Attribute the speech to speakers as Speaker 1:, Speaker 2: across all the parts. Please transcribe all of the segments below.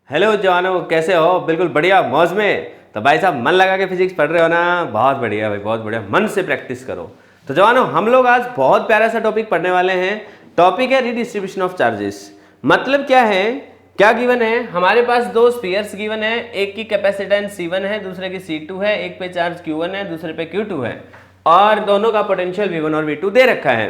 Speaker 1: Hello जवानों, कैसे हो? बिल्कुल बढ़िया, मौज में। तो भाई साहब मन लगा के फिजिक्स पढ़ रहे हो ना? बहुत बढ़िया भाई, बहुत बढ़िया। मन से प्रैक्टिस करो। तो जवानों, हम लोग आज बहुत प्यारा सा टॉपिक पढ़ने वाले हैं। टॉपिक है रिडिस्ट्रीब्यूशन ऑफ चार्जेस। मतलब क्या है, क्या गिवन है? हमारे पास दो स्फीयर्स गिवन है। एक की कैपेसिटेंस C1 है, दूसरे की C2 है। एक पे चार्ज Q1 है, दूसरे पे Q2 है, और दोनों का पोटेंशियल V1 और V2 दे रखा है।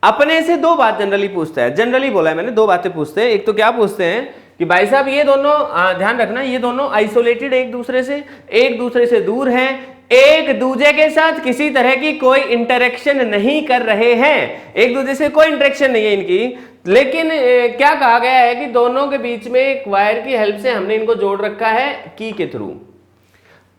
Speaker 1: अपने से दो बात जनरली पूछता है, जनरली बोला है मैंने, दो बातें पूछते हैं। एक तो क्या पूछते हैं कि भाई साहब ये दोनों, ध्यान रखना, ये दोनों आइसोलेटेड एक दूसरे से दूर हैं, एक दूसरे के साथ किसी तरह की कोई इंटरेक्शन नहीं कर रहे हैं, एक दूसरे से कोई इंटरेक्शन नहीं है इनकी। लेकिन क्या कहा गया है कि दोनों के बीच में एक वायर की हेल्प से हमने इनको जोड़ रखा है की के थ्रू।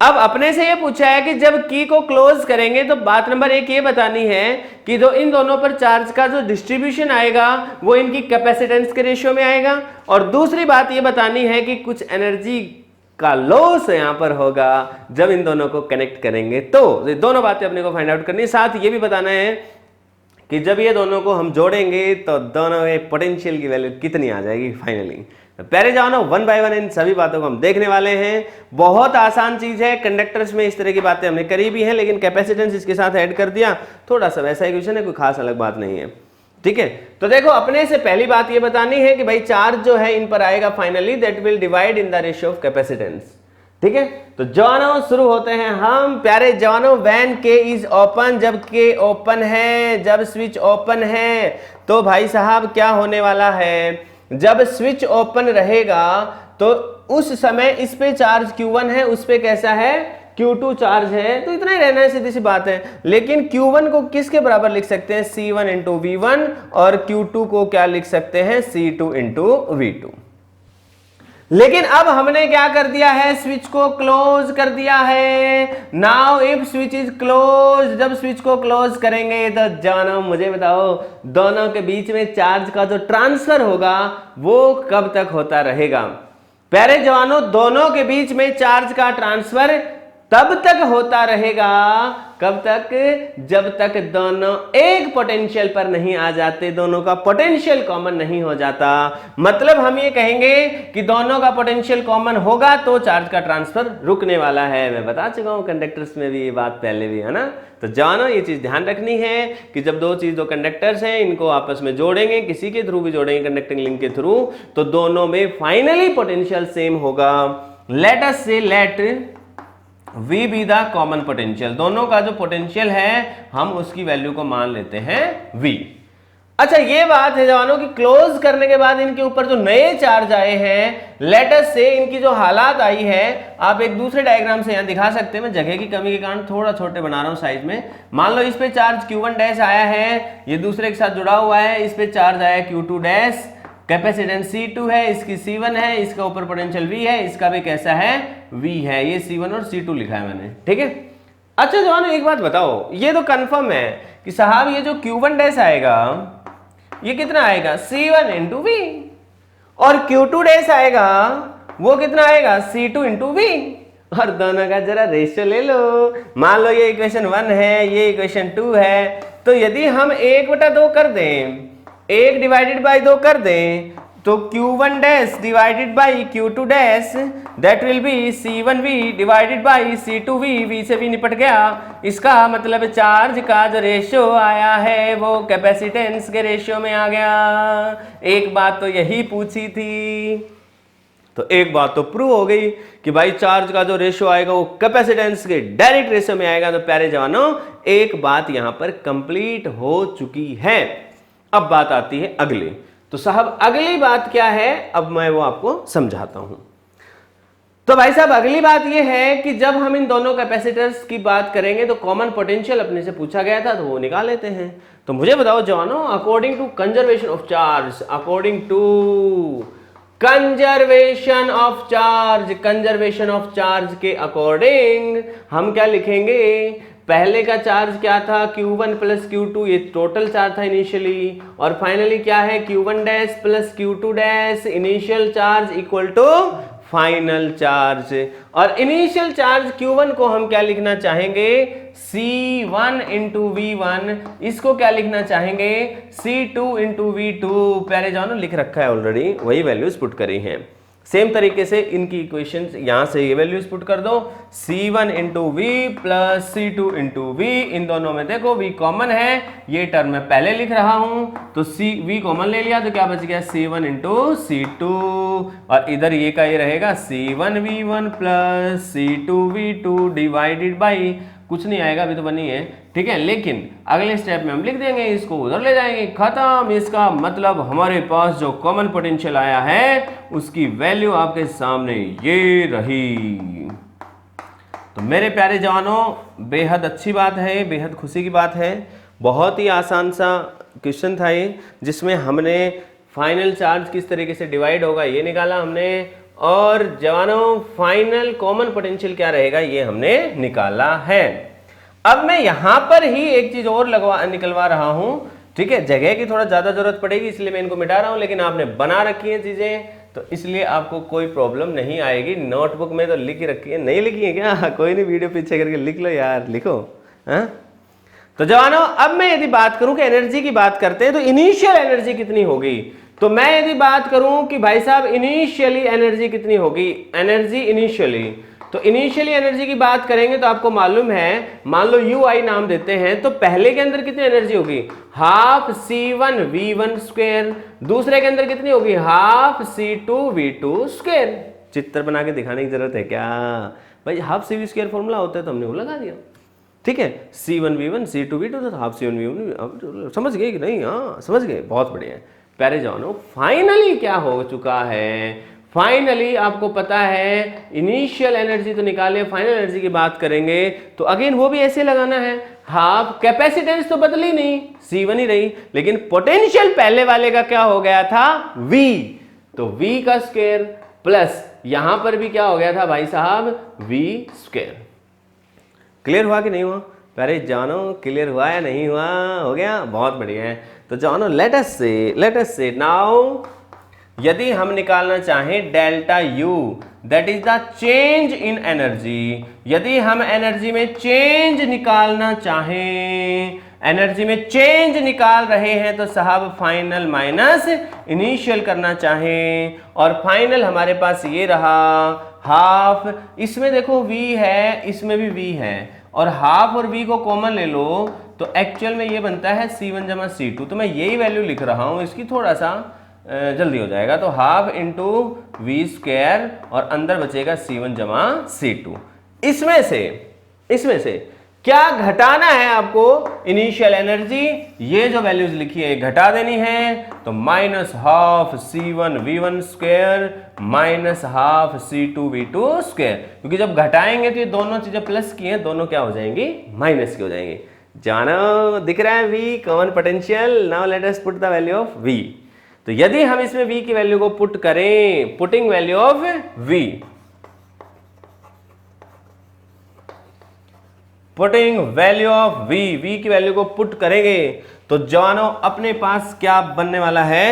Speaker 1: अब अपने से ये पूछा है कि जब की को क्लोज करेंगे तो बात नंबर एक ये बतानी है कि जो इन दोनों पर चार्ज का जो डिस्ट्रीब्यूशन आएगा वो इनकी कैपेसिटेंस के रेशियो में आएगा, और दूसरी बात ये बतानी है कि कुछ एनर्जी का लॉस यहां पर होगा जब इन दोनों को कनेक्ट करेंगे। तो ये दोनों बातें अपने को फाइंड आउट करनी है। साथ ये भी बताना है कि जब ये दोनों को हम जोड़ेंगे तो दोनों में पोटेंशियल की वैल्यू कितनी आ जाएगी फाइनली। पहले जानो वन बाय वन इन सभी बातों को हम देखने वाले हैं। बहुत आसान चीज है। कंडक्टर्स में इस तरह की बातें हमने करी भी हैं, लेकिन कैपेसिटेंस इसके साथ ऐड कर दिया, थोड़ा सा वैसा इक्वेशन है, कोई खास अलग बात नहीं है। ठीक है, तो देखो अपने से पहली बात ये बतानी है कि भाई चार्ज जो है इन पर आएगा finally, that will divide in the ratio of capacitance. ठीक है, तो जवानों शुरू होते हैं हम। प्यारे जवानों, व्हेन के इज ओपन, जब के ओपन है, जब स्विच ओपन है, तो भाई साहब क्या होने वाला है, जब स्विच ओपन रहेगा तो उस समय इस पे चार्ज Q1 है, उस पे कैसा है, Q2 चार्ज है। तो इतना ही रहना है, सीधी सी बात है। लेकिन Q1 को किसके बराबर लिख सकते हैं, C1 इंटू V1, और Q2 को क्या लिख सकते हैं, C2 इंटू V2। लेकिन अब हमने क्या कर दिया है, स्विच को क्लोज कर दिया है। Now if switch is close, जब स्विच को क्लोज करेंगे तो जानो मुझे बताओ, दोनों के बीच में चार्ज का जो ट्रांसफर होगा वो कब तक होता रहेगा? प्यारे जवानों, दोनों के बीच में चार्ज का ट्रांसफर तब तक होता रहेगा, कब तक, जब तक दोनों एक पोटेंशियल पर नहीं आ जाते, दोनों का पोटेंशियल कॉमन नहीं हो जाता। मतलब हम ये कहेंगे कि दोनों का पोटेंशियल कॉमन होगा तो चार्ज का ट्रांसफर रुकने वाला है। मैं बता चुका हूं कंडक्टर्स में भी ये बात पहले भी, है ना। तो जानो ये चीज ध्यान रखनी है कि जब दो कंडक्टर्स हैं, इनको आपस में जोड़ेंगे, किसी के थ्रू भी जोड़ेंगे, कंडक्टिंग लिंक के थ्रू, तो दोनों में फाइनली पोटेंशियल सेम होगा। Let us say let V be the common potential, दोनों का जो पोटेंशियल है हम उसकी वैल्यू को मान लेते हैं V। अच्छा, ये बात है जवानों कि क्लोज करने के बाद इनके ऊपर जो नए चार्ज आए हैं, लेट अस से इनकी जो हालात आई है, आप एक दूसरे डायग्राम से यहां दिखा सकते हैं। मैं जगह की कमी के कारण थोड़ा छोटे बना रहा हूं साइज में। मान लो इस पे चार्ज Q1 डैश आया है, ये दूसरे के साथ जुड़ा हुआ है, इस पे चार्ज आया Q2 डैश, कैपेसिटेंस C2 है, इसकी C1 है, इसका ऊपर पोटेंशियल V है, इसका भी कैसा है, V है। ये C1 और C2 लिखा है मैंने, ठीक है। अच्छा जवानों, एक बात बताओ, ये तो कंफर्म है कि साहब ये जो Q1 डैश आएगा ये कितना आएगा, C1 इंटू V, और Q2 डैश आएगा वो कितना आएगा, C2 इंटू V। और दोनों का जरा रेशियो ले लो। मान लो ये इक्वेशन 1 है, ये इक्वेशन 2 है, तो यदि हम 1/2 कर दें, 1 डिवाइडेड बाई 2 कर दें, तो Q1 dash divided by Q2 dash, that will be C1V divided by C2V। V से भी निपट गया। इसका मतलब चार्ज का जो रेशियो आया है वो कैपेसिटेंस के रेशियो में आ गया। एक बात तो यही पूछी थी, तो एक बात तो प्रूव हो गई कि भाई चार्ज का जो रेशियो आएगा वो कैपेसिटेंस के डायरेक्ट रेशियो में आएगा। तो प्यारे जवानों, एक बात यहां पर कंप्लीट हो चुकी है। अब बात आती है अगली। तो साहब अगली बात क्या है, अब मैं वो आपको समझाता हूं। तो भाई साहब अगली बात ये है कि जब हम इन दोनों कैपेसिटर्स की बात करेंगे तो कॉमन पोटेंशियल अपने से पूछा गया था, तो वो निकाल लेते हैं। तो मुझे बताओ जवानों, according to conservation of charge, according to conservation of charge, conservation of charge के अकॉर्डिंग हम क्या लिखेंगे, पहले का चार्ज क्या था, Q1 प्लस Q2, ये टोटल चार्ज था इनिशियली, और फाइनली क्या है, Q1 dash plus Q2 dash, initial charge equal to final charge. और इनिशियल चार्ज Q1 को हम क्या लिखना चाहेंगे, C1 इंटू V1, इसको क्या लिखना चाहेंगे, C2 इंटू V2। पहले जानो लिख रखा है ऑलरेडी, वही वैल्यूज पुट करी हैं। सेम तरीके से इनकी इक्वेशन यहां से ये वैल्यूज पुट कर दो, C1 into V plus C2 into V. इन दोनों में देखो v कॉमन है, ये टर्म मैं पहले लिख रहा हूं, तो v कॉमन ले लिया तो क्या बच गया C1 इंटू C2, और इधर ये का ये रहेगा C1v1 plus C2v2 divided by, कुछ नहीं आएगा अभी तो बनी है, ठीक है। लेकिन अगले स्टेप में हम लिख देंगे, इसको उधर ले जाएंगे, खत्म। इसका मतलब हमारे पास जो कॉमन पोटेंशियल आया है उसकी वैल्यू आपके सामने ये रही। तो मेरे प्यारे जवानों, बेहद अच्छी बात है, बेहद खुशी की बात है। बहुत ही आसान सा क्वेश्चन था ये, जिसमें हमने फाइनल चार्ज किस तरीके से डिवाइड होगा ये निकाला हमने, और जवानों फाइनल कॉमन पोटेंशियल क्या रहेगा ये हमने निकाला है। अब मैं यहां पर ही एक चीज और निकलवा रहा हूं, ठीक है। जगह की थोड़ा ज्यादा जरूरत पड़ेगी इसलिए मैं इनको मिटा रहा हूं, लेकिन आपने बना रखी है चीजें तो इसलिए आपको कोई प्रॉब्लम नहीं आएगी। नोटबुक में तो लिख रखी है, नहीं लिखी है क्या? कोई नहीं, वीडियो पीछे करके लिख लो यार, लिखो। हाँ, तो जवानों अब मैं यदि बात करूं कि एनर्जी की बात करते हैं तो इनिशियल एनर्जी कितनी होगी, तो मैं यदि बात करूं कि भाई साहब इनिशियली एनर्जी कितनी होगी, एनर्जी इनिशियली, तो इनिशियली एनर्जी की बात करेंगे तो आपको मालूम है, मान लो यू आई नाम देते हैं, तो पहले के अंदर कितनी एनर्जी होगी, हाफ C1v1 स्क्वायर, दूसरे के अंदर कितनी होगी, हाफ C2v2 स्क्वायर। चित्र बना के दिखाने की जरूरत है क्या भाई? हाफ CV स्क्वायर फॉर्मूला होता है तो हमने वो लगा दिया, ठीक है। C1v1 C2v2 तो हाफ C1v1, समझ गए कि नहीं? हाँ समझ गए, बहुत बढ़िया। प्यारे जवानों, फाइनली क्या हो चुका है, फाइनली आपको पता है इनिशियल एनर्जी तो निकाले, फाइनल एनर्जी की बात करेंगे तो अगेन वो भी ऐसे लगाना है, हाफ कैपेसिटेंस तो बदली नहीं, C1 ही रही, लेकिन पोटेंशियल पहले वाले का क्या हो गया था, V, तो V का स्क्वायर प्लस यहां पर भी क्या हो गया था भाई साहब, V स्क्वायर। क्लियर हुआ कि नहीं हुआ? प्यारे जानो, क्लियर हुआ या नहीं हुआ? हो गया, बहुत बढ़िया है। तो जानो लेट अस से नाउ, यदि हम निकालना चाहें delta U, that is the change in energy, यदि हम एनर्जी में चेंज निकालना चाहें, एनर्जी में चेंज निकाल रहे हैं तो साहब फाइनल माइनस इनिशियल करना चाहें, और फाइनल हमारे पास ये रहा हाफ, इसमें देखो V है, इसमें भी V है, और हाफ और V को कॉमन ले लो तो एक्चुअल में ये बनता है C1 जमा C2, तो मैं यही वैल्यू लिख रहा हूं, इसकी थोड़ा सा जल्दी हो जाएगा, तो हाफ इंटू वी स्क्वायर और अंदर बचेगा C1 जमा C2। इसमें से क्या घटाना है आपको, इनिशियल एनर्जी, ये जो वैल्यूज लिखी है घटा देनी है, तो minus half C1v1 square minus half C2v2 square, क्योंकि जब घटाएंगे तो ये दोनों चीजें प्लस की हैं, दोनों क्या हो जाएंगी, माइनस की हो जाएंगी। जानो दिख रहा है V common potential. Now let us put the value of V। तो यदि हम इसमें V की वैल्यू को पुट करें, putting value of V, putting value of V की वैल्यू को पुट करेंगे तो जवानों अपने पास क्या बनने वाला है,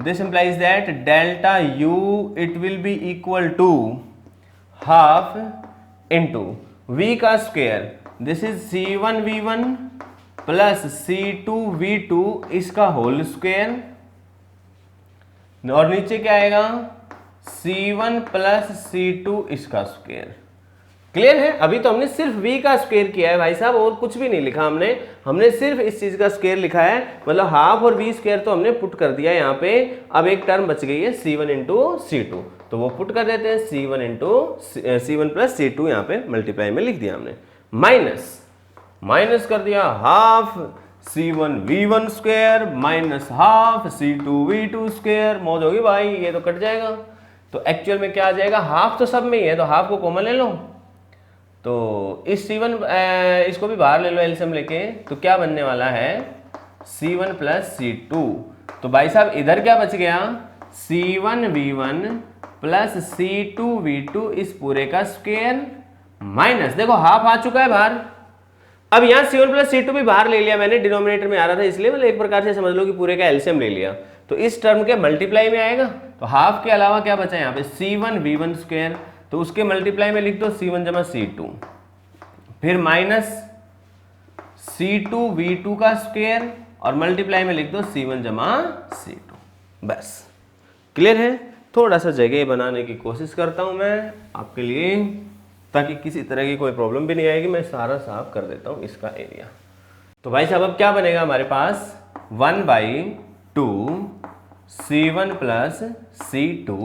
Speaker 1: this implies that delta U it will be equal to half into V का square, this is C1v1 plus C2v2 इसका होल स्क्वायर, और नीचे क्या आएगा C1 प्लस C2 इसका स्क्वायर। क्लियर है? अभी तो हमने सिर्फ V का स्क्वायर किया है भाई साहब, और कुछ भी नहीं लिखा हमने सिर्फ इस चीज का स्क्वायर लिखा है, मतलब हाफ और V स्क्वायर तो हमने पुट कर दिया यहाँ पे। अब एक टर्म बच गई है C1 इंटू C2, तो वो पुट कर देते हैं, C1 प्लस C2 यहाँ पे मल्टीप्लाई में लिख दिया हमने, माइनस कर दिया half C1v1 square minus half C2v2 square. मौज होगी भाई, ये तो कट जाएगा, तो एक्चुअल में क्या आ जाएगा, हाफ तो सब में ही है तो हाफ को कॉमन ले लो, तो इस C1 इसको भी बाहर ले लो एलसीएम लेके, तो क्या बनने वाला है C1 प्लस C2। तो भाई साहब इधर क्या बच गया, C1v1 प्लस C2v2 इस पूरे का स्क्वायर माइनस, देखो हाफ आ चुका है बाहर। अब यहाँ C1 प्लस C2 भी बाहर ले लिया मैंने, डिनोमिनेटर में आ रहा था इसलिए, मतलब एक प्रकार से समझ लो कि पूरे का एलसीएम ले लिया, तो इस टर्म के मल्टीप्लाई में आएगा। तो हाफ के अलावा क्या बचा यहाँ पे, C1v1 स्क्वायर, तो उसके मल्टीप्लाई में लिख दो C1 जमा C2, फिर माइनस C2v2 का स्क्वायर और मल्टीप्लाई में लिख दो C1 जमा C2। बस क्लियर है? थोड़ा सा जगह बनाने की कोशिश करता हूँ मैं आपके लिए, ताकि किसी तरह की कोई प्रॉब्लम भी नहीं आएगी। मैं सारा साफ कर देता हूँ इसका एरिया। तो भाई साहब अब क्या बनेगा हमारे पास, 1/2 C1 प्लस C2।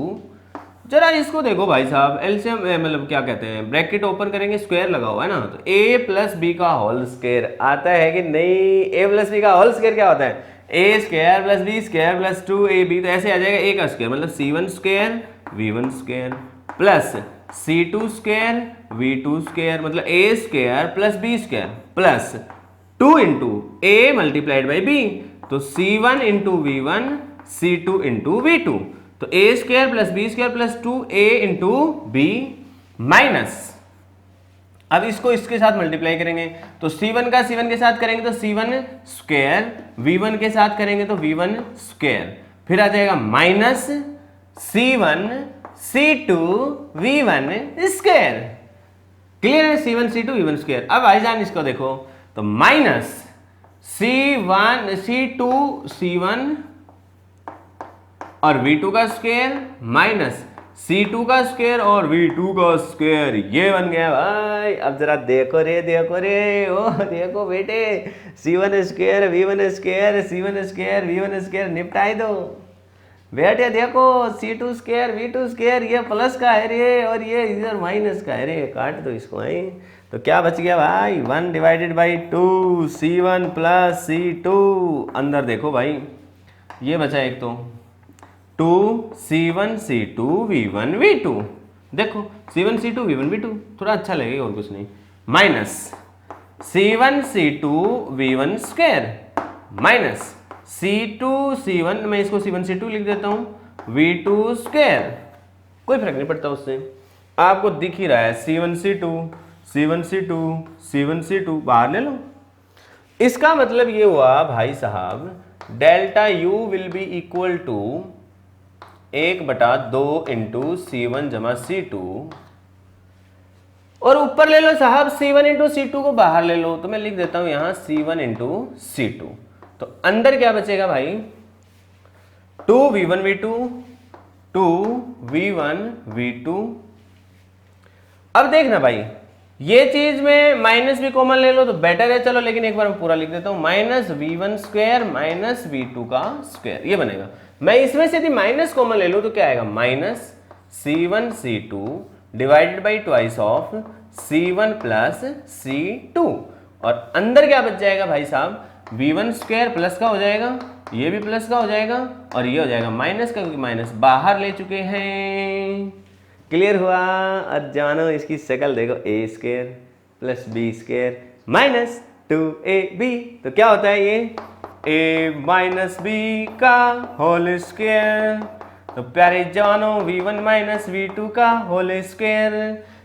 Speaker 1: जरा इसको देखो भाई साहब, एलसीएम मतलब क्या कहते हैं, ब्रैकेट ओपन करेंगे, स्क्वायर लगा हुआ है ना, तो a प्लस बी का होल स्क्वायर आता है कि नहीं। a प्लस बी का होल स्क्वायर क्या होता है, a square plus b square plus 2ab, तो ऐसे आ जाएगा a का स्क्वायर मतलब C1 square V1 square plus C2 square V2 square मतलब a square plus b square plus 2 into a multiplied by b, तो C1 into V1 C2 into V2, तो a square plus b square plus 2a into b minus, अब इसको इसके साथ multiply करेंगे तो C1 का C1 के साथ करेंगे तो C1 स्क्वायर, V1 के साथ करेंगे तो V1 स्क्वायर, फिर आ जाएगा minus C1 C2 V1 square. Clear है, C1 C2 V1 स्क्वायर। अब भाईजान इसको देखो तो माइनस C1 C2 C1 और V2 का स्क्वायर माइनस C2 का स्क्वायर और V2 का स्क्वायर, ये बन गया भाई। अब जरा देखो रे ओ देखो बेटे, C1 square V1 square C1 square V1 square निपटाई दो बेटे। देखो C2 स्क्वायर V2 स्क्वायर ये प्लस का है रे और ये इधर माइनस का है रे, काट दो इसको है। तो क्या बच गया भाई, 1/2 C1 प्लस C2, अंदर देखो भाई ये बचा एक तो 2 C1 C2 V1 V2, देखो C1 C2 V1 V2 थोड़ा अच्छा लगेगा और कुछ नहीं, minus C1 C2 V1 square minus C2 C1, मैं इसको C1 C2 लिख देता हूँ V2 स्क्वायर, कोई फर्क नहीं पड़ता उससे, आपको दिख ही रहा है C1 C2 C1 C2 C1 C2 बाहर ले लो। इसका मतलब ये हुआ भाई साहब delta U will be equal to 1/2 into C1 जमा C2, और ऊपर ले लो साहब C1 इंटू C2 को बाहर ले लो, तो मैं लिख देता हूं यहां C1 इंटू C2। तो अंदर क्या बचेगा भाई, 2V1 V2 2V1 V2। अब देखना भाई ये चीज में माइनस भी कॉमन ले लो तो बेटर है, चलो लेकिन एक बार मैं पूरा लिख देता हूं, minus V1 square minus V2 का स्क्वायर, ये बनेगा। मैं इसमें से यदि माइनस कॉमन ले लूं तो क्या आएगा, minus C1 C2 divided by twice of C1 plus C2, और अंदर क्या बच जाएगा भाई साहब, V1 स्क्वायर प्लस का हो जाएगा, ये भी प्लस का हो जाएगा और ये हो जाएगा माइनस का, क्योंकि माइनस बाहर ले चुके हैं। क्लियर हुआ। और जानो इसकी शक्ल देखो, a square plus b square minus 2ab, तो क्या होता है ये a माइनस बी का होल स्क्वायर, तो प्यारे जानो V1 माइनस V2 का होल स्क्वायर,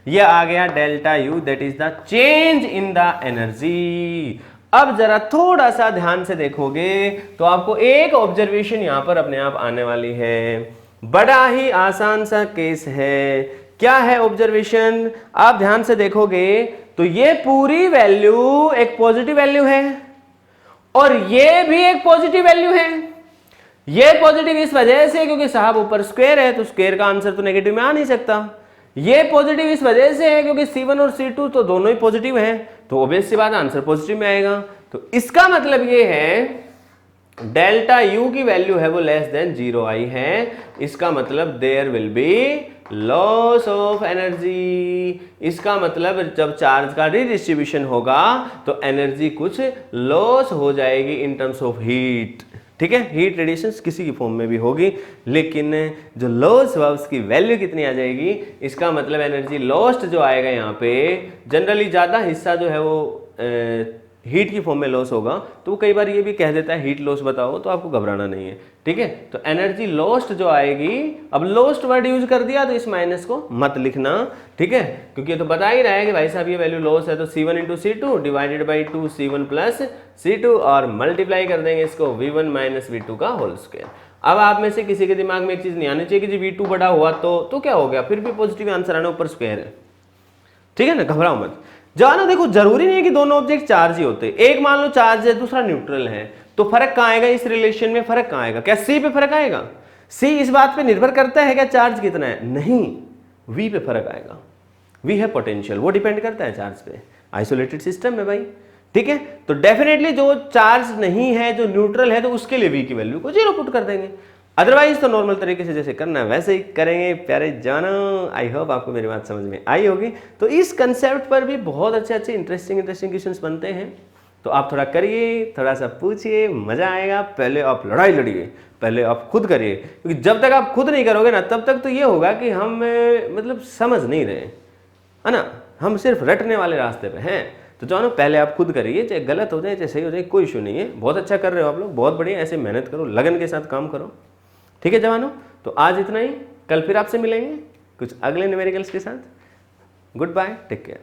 Speaker 1: ये आ गया delta U, that is the change in the energy. अब जरा थोड़ा सा ध्यान से देखोगे तो आपको एक ऑब्जर्वेशन यहां पर अपने आप आने वाली है, बड़ा ही आसान सा केस है। क्या है ऑब्जर्वेशन, आप ध्यान से देखोगे तो ये पूरी वैल्यू एक पॉजिटिव वैल्यू है और ये भी एक पॉजिटिव वैल्यू है। ये पॉजिटिव इस वजह से क्योंकि साहब ऊपर स्क्वायर है तो स्क्वायर का आंसर तो नेगेटिव में आ नहीं सकता। ये पॉजिटिव इस वजह से है क्योंकि C1 और C2 तो दोनों ही पॉजिटिव हैं, तो ऑब्वियस सी बात आंसर पॉजिटिव में आएगा। तो इसका मतलब ये है डेल्टा U की वैल्यू है वो लेस देन 0 आई है, इसका मतलब there will be loss of energy. इसका मतलब जब चार्ज का रीडिस्ट्रीब्यूशन होगा तो एनर्जी कुछ लॉस हो जाएगी इन टर्म्स ऑफ हीट। ठीक है, हीट रेडिएशन किसी की फॉर्म में भी होगी, लेकिन जो लॉस हुआ उसकी वैल्यू कितनी आ जाएगी, इसका मतलब एनर्जी लॉस्ट जो आएगा यहाँ पे जनरली ज़्यादा हिस्सा जो है वो हीट की फॉर्म में लॉस होगा, तो वो कई बार ये भी कह देता है हीट लॉस बताओ, तो आपको घबराना नहीं है। ठीक है, तो एनर्जी लॉस्ट जो आएगी, अब लॉस्ट वर्ड यूज कर दिया तो इस माइनस को मत लिखना। ठीक है, क्योंकि ये तो बता ही रहा है कि भाई साहब ये वैल्यू लॉस है, तो C1 into C2 divided by 2 C1 plus C2 और मल्टीप्लाई कर देंगे इसको V1 माइनस V2 का होल स्क्वायर। अब आप में से किसी के दिमाग में एक चीज नहीं आनी चाहिए कि जी V2 बड़ा हुआ तो क्या हो गया, फिर भी पॉजिटिव आंसर आना, ऊपर स्क्वायर है। ठीक है ना, घबराओ मत। जानो देखो जरूरी नहीं है कि दोनों ऑब्जेक्ट चार्ज ही होते, एक मान लो चार्ज है दूसरा न्यूट्रल है, तो फर्क कहाँ आएगा इस रिलेशन में, फर्क कहाँ आएगा, क्या C पे फर्क आएगा, सी इस बात पे निर्भर करता है क्या चार्ज कितना है, नहीं, वी पे फर्क आएगा, वी है पोटेंशियल, वो डिपेंड करता है चार्ज पे, आइसोलेटेड सिस्टम है भाई, ठीक है। तो डेफिनेटली जो चार्ज नहीं है, जो न्यूट्रल है, तो उसके लिए वी की वैल्यू को 0 पुट कर देंगे, अदरवाइज तो नॉर्मल तरीके से जैसे करना है वैसे ही करेंगे प्यारे जानो। आई होप आपको मेरी बात समझ में आई होगी। तो इस कंसेप्ट पर भी बहुत अच्छे इंटरेस्टिंग क्वेश्चंस बनते हैं, तो आप थोड़ा करिए, थोड़ा सा पूछिए, मजा आएगा। पहले आप लड़ाई लड़िए, पहले आप खुद करिए, क्योंकि जब तक आप खुद नहीं करोगे ना तब तक तो ये होगा कि हम मतलब समझ नहीं रहे, है ना, हम सिर्फ रटने वाले रास्ते पे हैं। तो जानो पहले आप खुद करिए, चाहे गलत हो जाए चाहे सही हो जाए, कोई इशू नहीं है, बहुत अच्छा कर रहे हो आप लोग, बहुत बढ़िया, ऐसे मेहनत करो, लगन के साथ काम करो, ठीक है जवानों। तो आज इतना ही, कल फिर आपसे मिलेंगे कुछ अगले न्यूमेरिकल्स के साथ। Goodbye, take care.